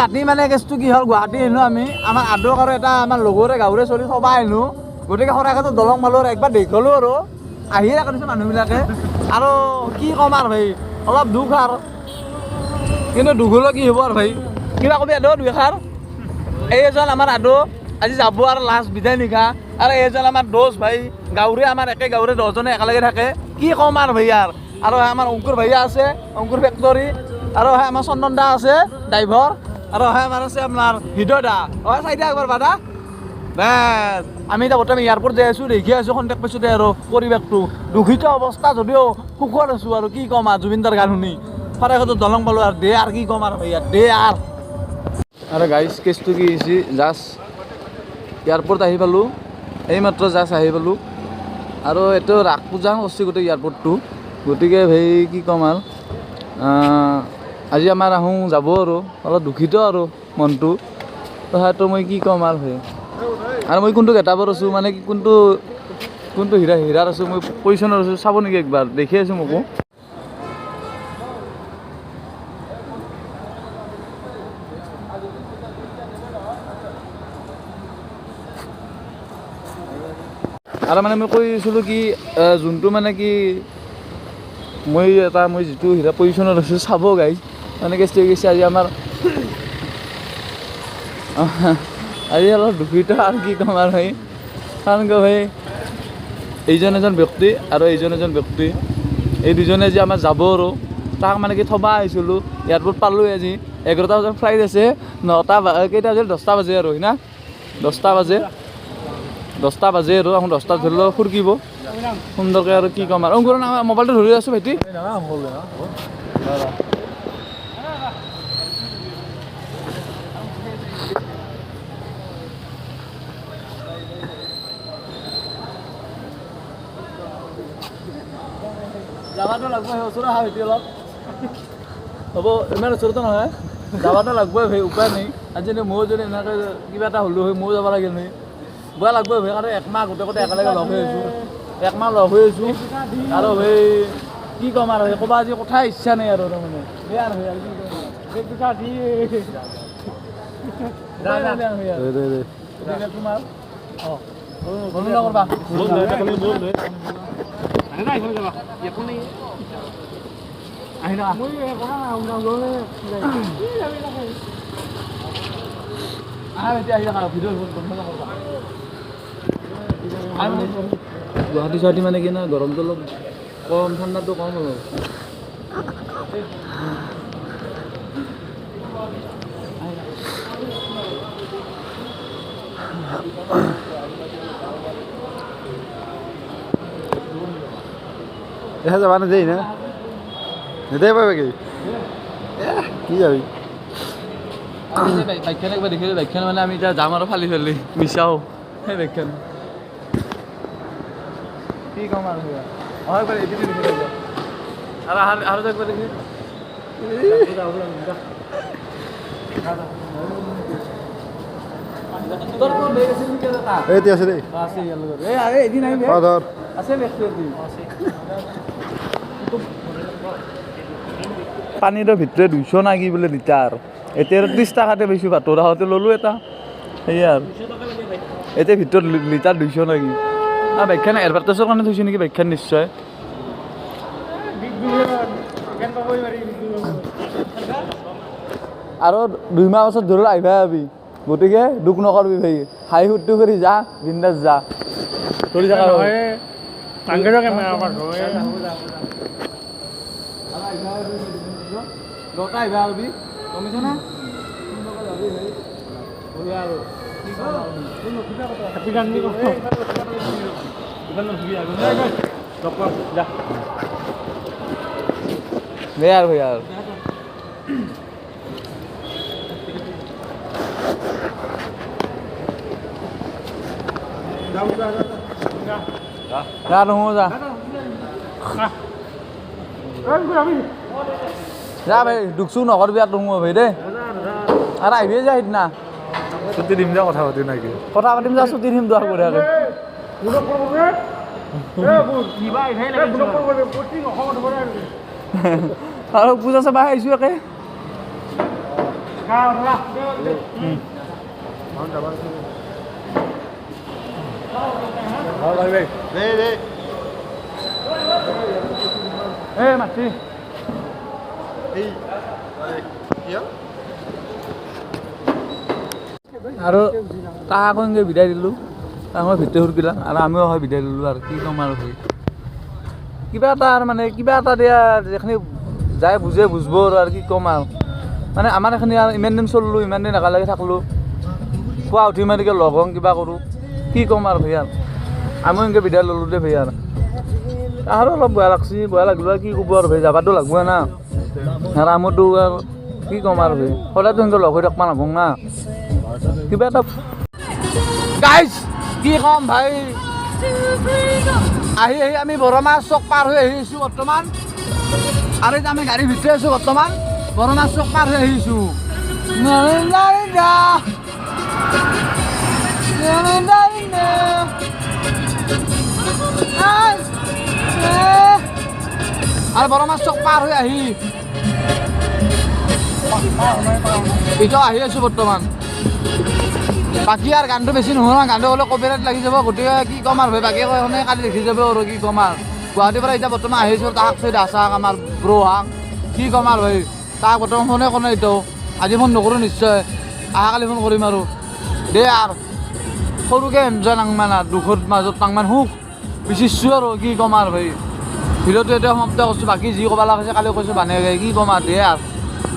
ৰাতি মানে কেছটো কি হ'ল গুৱাহাটী আহিলোঁ আমি আমাৰ আদক আৰু এটা আমাৰ লগৰে গাঁৱৰে চলি সবা আহিলোঁ গতিকে সৰাইঘাটত দলং মালোঁ আৰু একবাৰ দেখিলোঁ আৰু আহিয়ে থাকে দিছে মানুহবিলাকে আৰু কি ক'ম আৰু ভাই অলপ দুখ আৰু কিন্তু দুখ হ'লেও কি হ'ব আৰু ভাই কিবা কবি আদ দুই এষাৰ এইজন আমাৰ আদ আজি যাব আৰু লাষ্ট বিদায় নিশা আৰু এইজন আমাৰ দোষ ভাই গাঁৱৰে আমাৰ একে গাঁৱৰে 10জনে একেলগে থাকে কি ক'ম আৰু ভাই আৰু আমাৰ অংকুৰ ভাইয়া আছে অংকুৰ ফেক্টৰী আৰু আমাৰ চন্দন দা আছে ড্ৰাইভাৰ আৰু আমাৰ আছে আপোনাৰ হৃদয় দা চাই দিয়া একবাৰ বাদা বেছ আমি এতিয়া বৰ্তমান এয়াৰপৰ্ট যাই আছোঁ দেখি আছোঁ কণ্টেক্ট পাইছোঁ দে আৰু পৰিৱেশটো দূষিত অৱস্থা যদিও সুখত আছোঁ আৰু কি ক'ম আৰু জুবিনদাৰ গান শুনি সৰাইঘাটত দলং পালোঁ আৰু দে আৰু কি ক'ম আৰু ভাইয়া দে আৰু গাইজ কেছটো কি হৈছে জাষ্ট এয়াৰপৰ্ট আহি পালোঁ এইমাত্ৰ জাষ্ট আহি পালোঁ আৰু এইটো ৰাস পূজা কৰিছে গোটেই এয়াৰপৰ্টটো গতিকে ভাই কি ক'ম আৰু আজি আমাৰ আহোঁ যাব আৰু অলপ দুখিত আৰু মনটো তথাপিতো মই কি ক'ম আৰু ভাই আৰু মই কোনটো গেটাপত আছোঁ মানে কি কোনটো হীৰাত আছোঁ মই পজিশ্যনত আছোঁ চাব নেকি একবাৰ দেখি আছোঁ মোকো আৰু মানে মই কৈছিলোঁ কি যোনটো মানে কি মই যিটো হীৰা পজিশ্যনত আছোঁ চাব গাইজ মানে কেছটো গৈছে আজি আমাৰ আজি অলপ দুখিত আৰু কি ক'ম আৰু ভাই কাৰণ কিয় ভাই এইজন এজন ব্যক্তি আৰু এইজন এজন ব্যক্তি এই দুজনে যে আমাৰ যাব আৰু তাক মানে কি থবা আহিছিলোঁ এয়াৰপৰ্ট পালোঁ আজি 11টা বজাত ফ্লাইট আছে 9টা কেইটা বাজিল 10টা বাজে আৰু হয় না 10টা বাজে আৰু এখন 10টাত ধৰিলেও ফুৰকিব সুন্দৰকৈ আৰু কি ক'ম আৰু অংকুৰ মোবাইলটো ধৰি আছোঁ ভাইটি যাবাটো লাগবই ওচৰত অহা ভাইটি অলপ হ'ব ইমান ওচৰতো নহয় যাবাটো লাগবই ভাই উপায় নাই আজি ময়ো যদি এনেকৈ কিবা এটা হ'লোঁ হয় ময়ো যাব লাগিল নহয় বেয়া লাগবই ভাই কাৰণ একমাহ গোটেই একেলগে লগ হৈ আছোঁ একমাহ লগ হৈ আছোঁ আৰু ভাই কি ক'ম আৰু ক'বা আজি কথা ইচ্ছা নাই আৰু তাৰমানে বেয়া নহয় আৰু কি তোমাৰ অঁ কৰবা আহি না গুৱাহাটী চুৱাহাটী মানে কি না গৰমটো অলপ কম ঠাণ্ডাটো কম অলপ দেখা যাবা নেদেই না নেদেই পাবে কি কি যাবি বাইকখন একবাৰ দেখিলোঁ বাইকখন মানে আমি এতিয়া যাম আৰু ফালি মিছাও সেই বাইকখন কি ক'ম আৰু হয় একবাৰ এদিন দেখি আৰু একবাৰ দেখি আছে দেই এদিন আহিবি আছে পানীৰ ভিতৰে 200 না কি বোলে লিটাৰ এতিয়া 30 টাকাতে পাইছোঁ ভাতৰ আহোঁতে ল'লোঁ এটা সেয়ে আৰু এতিয়া ভিতৰত লিটাৰ 200 না কি বাইকখন এডভাৰটাইজৰ কাৰণে থৈছোঁ নেকি বাইকখন নিশ্চয় আৰু 2 মাহ পাছত ধৰি আহিবা যাবি গতিকে দুখ নকৰবি ভাই হাঁহি ফূৰ্তি কৰি যা বিন্দাছ যা ধৰি থাকা দহটা আহিবা যাবি কমিছে না আৰু দে আৰু ভাই আৰু যা নহোঁ যা যা ভাই দুখ চুখ নকৰবি আৰু নহোঁ ভাই দেই আৰু আহিবিয়ে যা সিদিনা ছুটি দিম যা কথা পাতিম নাকি কথা পাতিম যা ছুটি দিম দোৱাৰ বঢ়িয়াকৈ আৰু পূজা চাবা আহিছোঁ একে মাতি আৰু তাক এনেকৈ বিদায় দিলোঁ তাক মই ভিতৰত সুৰকিলাম আৰু আমিও হয় বিদায় দিলোঁ আৰু কি ক'ম আৰু ভাই কিবা এটা মানে কিবা এটা দিয়া যিখিনি যাই বুজে বুজব আৰু কি ক'ম আৰু মানে আমাৰ এইখিনি আৰু ইমান দিন চলিলোঁ ইমান দিন একেলগে থাকলোঁ পুৱা উঠি মানেকৈ লগ হওঁ কিবা কৰোঁ কি ক'ম আৰু ভাই আৰু আমিও এনেকৈ বিদায় ল'লোঁ দে ভাই আৰু অলপ বেয়া লাগছি বেয়া লাগিলোঁ আৰু কি ক'ব আৰু ভাই যাবাতো লাগবই না আৰু আমোতো আৰু কি ক'ম আৰু ভাই সদায়তো এনেকৈ লগ হৈ থাকিব নাপাওঁ না কিবা এটা গাইজ কি ক'ম ভাই আহি আমি বৰমাছ চক পাৰ হৈ আহিছোঁ বৰ্তমান আৰু এতিয়া আমি গাড়ীৰ ভিতৰত আছোঁ বৰ্তমান বৰমাছ চক পাৰ হৈ আহিছোঁ আৰু বৰমাছ চক পাৰ হৈ আহি এতিয়া আহি আছোঁ বৰ্তমান বাকী আৰু গানটো বেছি নহয় ন গানটো হ'লে কপিৰাইট লাগি যাব গতিকে কি ক'ম আৰু ভাই বাকী এখনে কালি দেখি যাব আৰু কি ক'ম আৰু গুৱাহাটীৰ পৰা এতিয়া বৰ্তমান আহিছোঁ তাক থৈ দাচাক আমাৰ ব্ৰ হাক কি ক'ম আৰু ভাই তাক বৰ্তমান ফোনে কৰা নাই এতিয়াও আজি ফোন নকৰোঁ নিশ্চয় অহাকালি ফোন কৰিম আৰু দে আৰু সৰুকৈ এনজয় নাংমান আৰু দুখৰ মাজত নাংমান সুখ বিচিছোঁ আৰু কি ক'ম আৰু ভাই ভিডিঅ'টো এতিয়া সমাপ্ত কৰিছোঁ বাকী যি ক'ব লগা আছে কালি কৈছোঁ বানে কি ক'ম আৰু দে আৰু